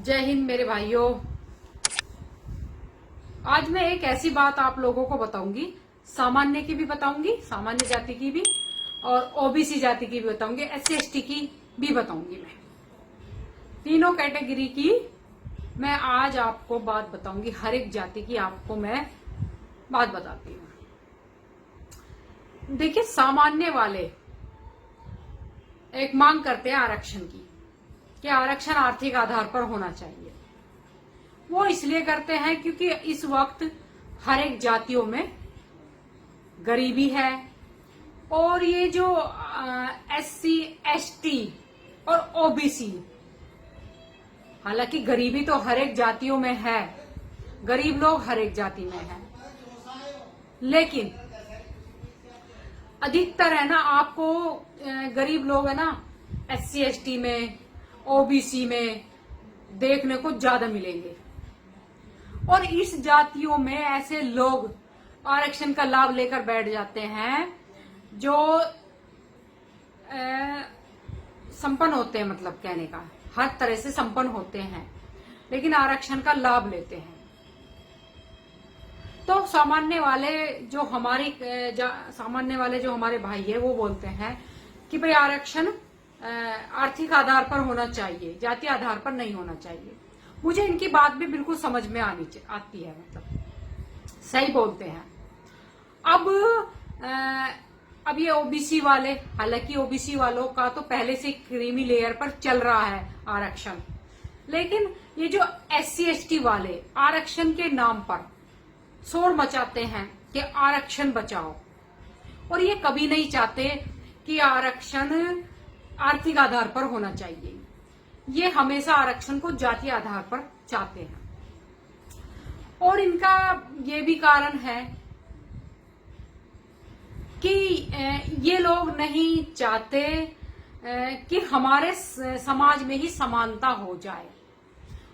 जय हिंद मेरे भाइयों। आज मैं एक ऐसी बात आप लोगों को बताऊंगी, सामान्य की भी बताऊंगी, सामान्य जाति की भी, और ओबीसी जाति की भी बताऊंगी, एससी एसटी की भी बताऊंगी। मैं तीनों कैटेगरी की मैं आज आपको बात बताऊंगी। हर एक जाति की आपको मैं बात बताती हूँ। देखिए, सामान्य वाले एक मांग करते हैं आरक्षण की, कि आरक्षण आर्थिक आधार पर होना चाहिए। वो इसलिए करते हैं क्योंकि इस वक्त हर एक जातियों में गरीबी है, और ये जो एससी एसटी और ओबीसी, हालांकि गरीबी तो हर एक जातियों में है, गरीब लोग हर एक जाति में है, लेकिन अधिकतर है ना आपको गरीब लोग है ना एससी एसटी में, ओबीसी में देखने को ज्यादा मिलेंगे। और इस जातियों में ऐसे लोग आरक्षण का लाभ लेकर बैठ जाते हैं जो संपन्न होते हैं, मतलब कहने का हर तरह से संपन्न होते हैं, लेकिन आरक्षण का लाभ लेते हैं। तो सामान्य वाले जो हमारे भाई है, वो बोलते हैं कि भाई आरक्षण आर्थिक आधार पर होना चाहिए, जाति आधार पर नहीं होना चाहिए। मुझे इनकी बात भी बिल्कुल समझ में आती है, मतलब सही बोलते हैं। अब ये ओबीसी वाले, हालांकि ओबीसी वालों का तो पहले से क्रीमी लेयर पर चल रहा है आरक्षण, लेकिन ये जो एससी एसटी वाले आरक्षण के नाम पर शोर मचाते हैं कि आरक्षण बचाओ, और ये कभी नहीं चाहते कि आरक्षण आर्थिक आधार पर होना चाहिए। ये हमेशा आरक्षण को जाति आधार पर चाहते हैं। और इनका ये भी कारण है कि ये लोग नहीं चाहते कि हमारे समाज में ही समानता हो जाए,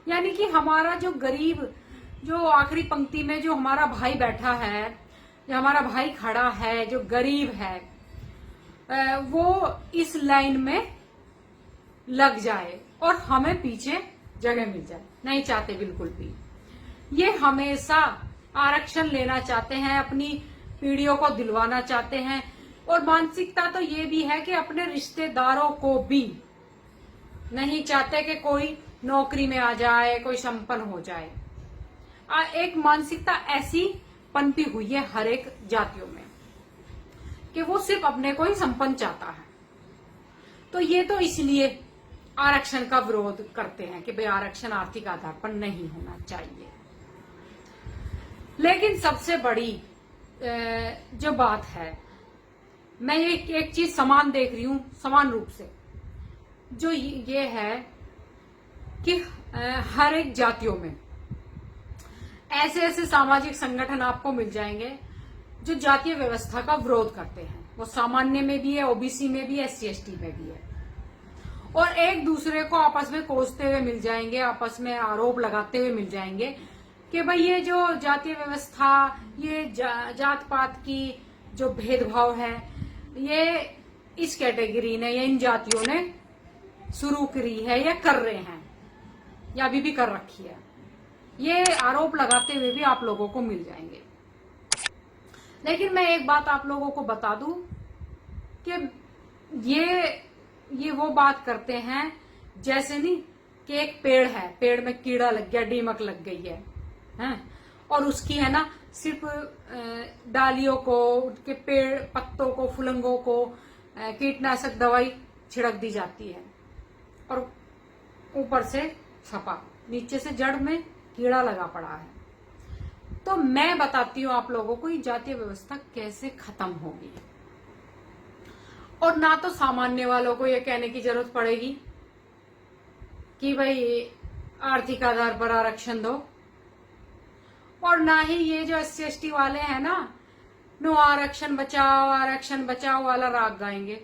यानी कि हमारा जो गरीब, जो आखिरी पंक्ति में जो हमारा भाई बैठा है, जो हमारा भाई खड़ा है, जो गरीब है, वो इस लाइन में लग जाए और हमें पीछे जगह मिल जाए। नहीं चाहते बिल्कुल भी। ये हमेशा आरक्षण लेना चाहते हैं, अपनी पीढ़ियों को दिलवाना चाहते हैं, और मानसिकता तो ये भी है कि अपने रिश्तेदारों को भी नहीं चाहते कि कोई नौकरी में आ जाए, कोई संपन्न हो जाए। एक मानसिकता ऐसी पनपी हुई है हर एक जातियों में कि वो सिर्फ अपने को ही संपन्न चाहता है। तो ये तो इसलिए आरक्षण का विरोध करते हैं कि भाई आरक्षण आर्थिक आधार पर नहीं होना चाहिए। लेकिन सबसे बड़ी जो बात है, मैं एक चीज समान देख रही हूं, समान रूप से, जो ये है कि हर एक जातियों में ऐसे ऐसे सामाजिक संगठन आपको मिल जाएंगे जो जातीय व्यवस्था का विरोध करते हैं। वो सामान्य में भी है, ओबीसी में भी है, एससी एसटी में भी है, और एक दूसरे को आपस में कोसते हुए मिल जाएंगे, आपस में आरोप लगाते हुए मिल जाएंगे कि भाई ये जो जातीय व्यवस्था, ये जात पात की जो भेदभाव है, ये इस कैटेगरी ने या इन जातियों ने शुरू करी है या कर रहे हैं या अभी भी कर रखी है। ये आरोप लगाते हुए भी आप लोगों को मिल जाएंगे। लेकिन मैं एक बात आप लोगों को बता दूं कि ये वो बात करते हैं जैसे नहीं कि एक पेड़ है, पेड़ में कीड़ा लग गया, दीमक लग गई है, और उसकी है ना सिर्फ डालियों को, उसके पेड़ पत्तों को, फुलंगों को कीटनाशक दवाई छिड़क दी जाती है, और ऊपर से छपा, नीचे से जड़ में कीड़ा लगा पड़ा है। तो मैं बताती हूँ आप लोगों को ये जातीय व्यवस्था कैसे खत्म होगी, और ना तो सामान्य वालों को ये कहने की जरूरत पड़ेगी कि भाई आर्थिक आधार पर आरक्षण दो, और ना ही ये जो एससी एसटी वाले हैं ना, नो आरक्षण बचाओ वाला राग गाएंगे,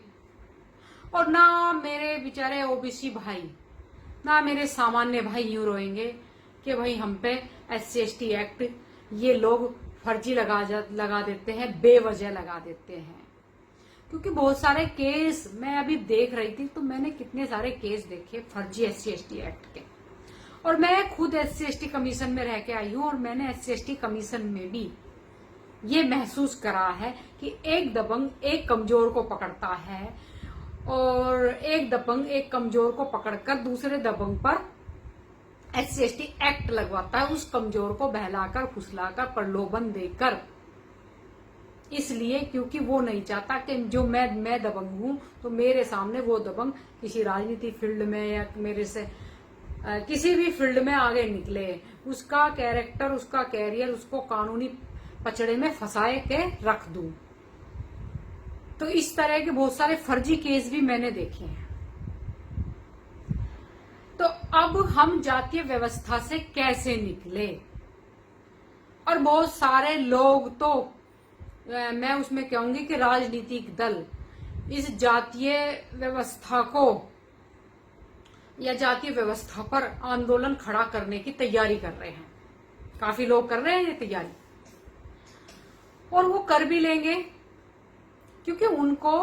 और ना मेरे बेचारे ओबीसी भाई, ना मेरे सामान्य भाई यूं रोएंगे कि भाई हम पे एससी एसटी एक्ट ये लोग फर्जी लगा देते हैं, बेवजह लगा देते हैं। क्योंकि बहुत सारे केस मैं अभी देख रही थी, तो मैंने कितने सारे केस देखे फर्जी एससी एसटी एक्ट के, और मैं खुद SC/ST कमीशन में रह के आई हूं और मैंने SC/ST कमीशन में भी ये महसूस करा है कि एक दबंग एक कमजोर को पकड़ता है और एक दबंग एक कमजोर को पकड़कर दूसरे दबंग पर SC/ST एक्ट लगवाता है, उस कमजोर को बहलाकर फुसलाकर प्रलोभन देकर, इसलिए क्योंकि वो नहीं चाहता कि जो मैं दबंग हूं तो मेरे सामने वो दबंग किसी राजनीति फील्ड में या मेरे से किसी भी फील्ड में आगे निकले, उसका कैरेक्टर उसका कैरियर उसको कानूनी पचड़े में फंसाए के रख दूं। तो इस तरह के बहुत सारे फर्जी केस भी मैंने देखे हैं। तो अब हम जातीय व्यवस्था से कैसे निकले? और बहुत सारे लोग तो मैं उसमें कहूंगी कि राजनीतिक दल इस जातीय व्यवस्था को या जातीय व्यवस्था पर आंदोलन खड़ा करने की तैयारी कर रहे हैं। काफी लोग कर रहे हैं ये तैयारी, और वो कर भी लेंगे क्योंकि उनको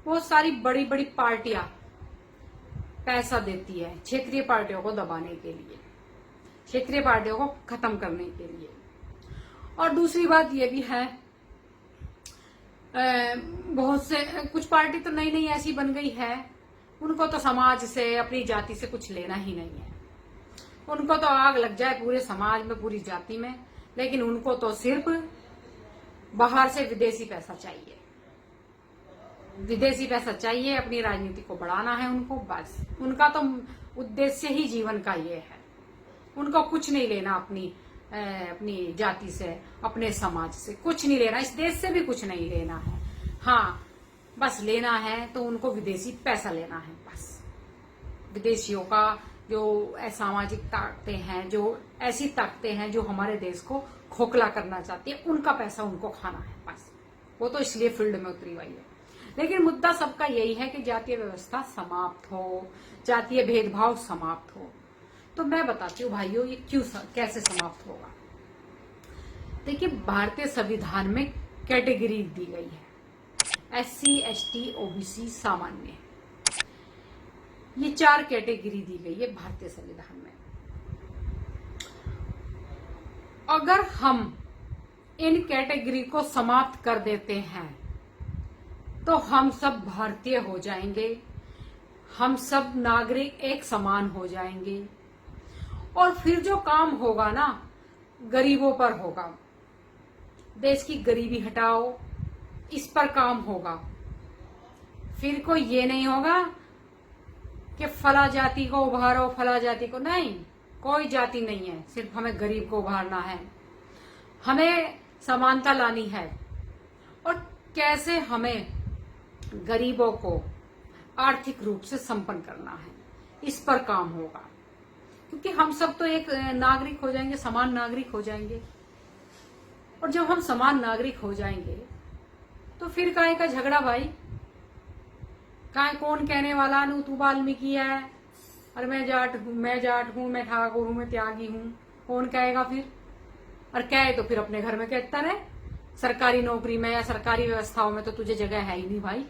बहुत सारी बड़ी बड़ी पार्टियां पैसा देती है क्षेत्रीय पार्टियों को दबाने के लिए, क्षेत्रीय पार्टियों को खत्म करने के लिए। और दूसरी बात ये भी है, बहुत से कुछ पार्टी तो नई नई ऐसी बन गई है, उनको तो समाज से अपनी जाति से कुछ लेना ही नहीं है। उनको तो आग लग जाए पूरे समाज में पूरी जाति में, लेकिन उनको तो सिर्फ बाहर से विदेशी पैसा चाहिए, विदेशी पैसा चाहिए, अपनी राजनीति को बढ़ाना है उनको, बस उनका तो उद्देश्य ही जीवन का ये है। उनको कुछ नहीं लेना अपनी जाति से, अपने समाज से कुछ नहीं लेना, इस देश से भी कुछ नहीं लेना है। हाँ, बस लेना है तो उनको विदेशी पैसा लेना है बस। विदेशियों का जो असामाजिक ताकतें हैं, जो ऐसी ताकतें हैं जो हमारे देश को खोखला करना चाहती है, उनका पैसा उनको खाना है बस। वो तो इसलिए फील्ड में उतरी हुई है। लेकिन मुद्दा सबका यही है कि जातीय व्यवस्था समाप्त हो, जातीय भेदभाव समाप्त हो। तो मैं बताती हूँ भाइयों, ये कैसे समाप्त होगा। देखिए, भारतीय संविधान में कैटेगरी दी गई है, SC, ST, OBC, सामान्य। ये 4 कैटेगरी दी गई है भारतीय संविधान में। अगर हम इन कैटेगरी को समाप्त कर देते हैं तो हम सब भारतीय हो जाएंगे, हम सब नागरिक एक समान हो जाएंगे, और फिर जो काम होगा ना, गरीबों पर होगा। देश की गरीबी हटाओ, इस पर काम होगा। फिर कोई ये नहीं होगा कि फला जाति को उभारो, फला जाति को नहीं, कोई जाति नहीं है, सिर्फ हमें गरीब को उभारना है, हमें समानता लानी है। और कैसे हमें गरीबों को आर्थिक रूप से संपन्न करना है, इस पर काम होगा। क्योंकि हम सब तो एक नागरिक हो जाएंगे, समान नागरिक हो जाएंगे। और जब हम समान नागरिक हो जाएंगे तो फिर काहे का झगड़ा भाई? काहे कौन कहने वाला नू तू वाल्मीकि है, और मैं जाट हूं, मैं ठाकुर हूं, मैं त्यागी हूं, कौन कहेगा फिर? और कहे तो फिर अपने घर में कहता रहे। सरकारी नौकरी में या सरकारी व्यवस्थाओं में तो तुझे जगह है ही नहीं भाई।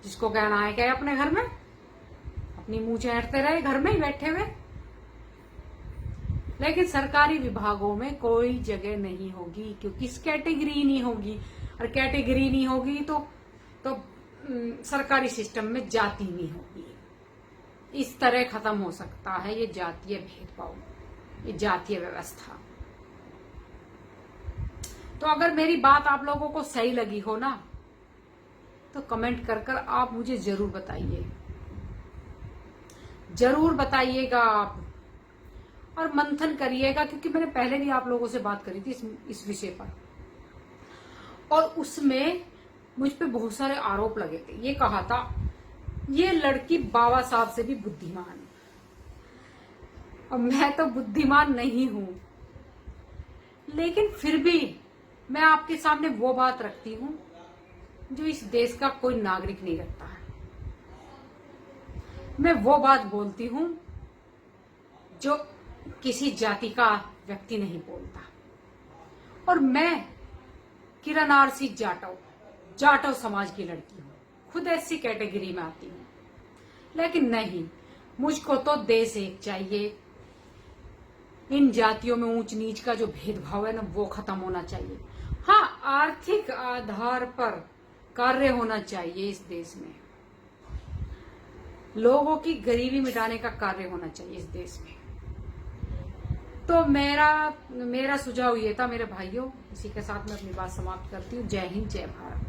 जिसको कहना है कहे अपने घर में, अपनी मुंह चेटते रहे घर में ही बैठे हुए। लेकिन सरकारी विभागों में कोई जगह नहीं होगी, क्योंकि इस कैटेगरी नहीं होगी, और कैटेगरी नहीं होगी तो सरकारी सिस्टम में जाति नहीं होगी। इस तरह खत्म हो सकता है ये जातीय भेदभाव, ये जातीय व्यवस्था। तो अगर मेरी बात आप लोगों को सही लगी हो ना, तो कमेंट कर आप मुझे जरूर बताइए, जरूर बताइएगा आप, और मंथन करिएगा। क्योंकि मैंने पहले भी आप लोगों से बात करी थी इस विषय पर, और उसमें मुझ पे बहुत सारे आरोप लगे थे। ये कहा था ये लड़की बाबा साहब से भी बुद्धिमान, और मैं तो बुद्धिमान नहीं हूं, लेकिन फिर भी मैं आपके सामने वो बात रखती हूं जो इस देश का कोई नागरिक नहीं रखता है। मैं वो बात बोलती हूं जो किसी जाति का व्यक्ति नहीं बोलता। और मैं किरण आरसी जाटव समाज की लड़की हूं, खुद ऐसी कैटेगरी में आती हूं। लेकिन नहीं, मुझको तो देश एक चाहिए, इन जातियों में ऊंच नीच का जो भेदभाव है ना, वो खत्म होना चाहिए। हाँ, आर्थिक आधार पर कार्य होना चाहिए इस देश में। लोगों की गरीबी मिटाने का कार्य होना चाहिए इस देश में। तो मेरा सुझाव ये था मेरे भाइयों। इसी के साथ मैं अपनी बात समाप्त करती हूँ। जय हिंद, जय भारत।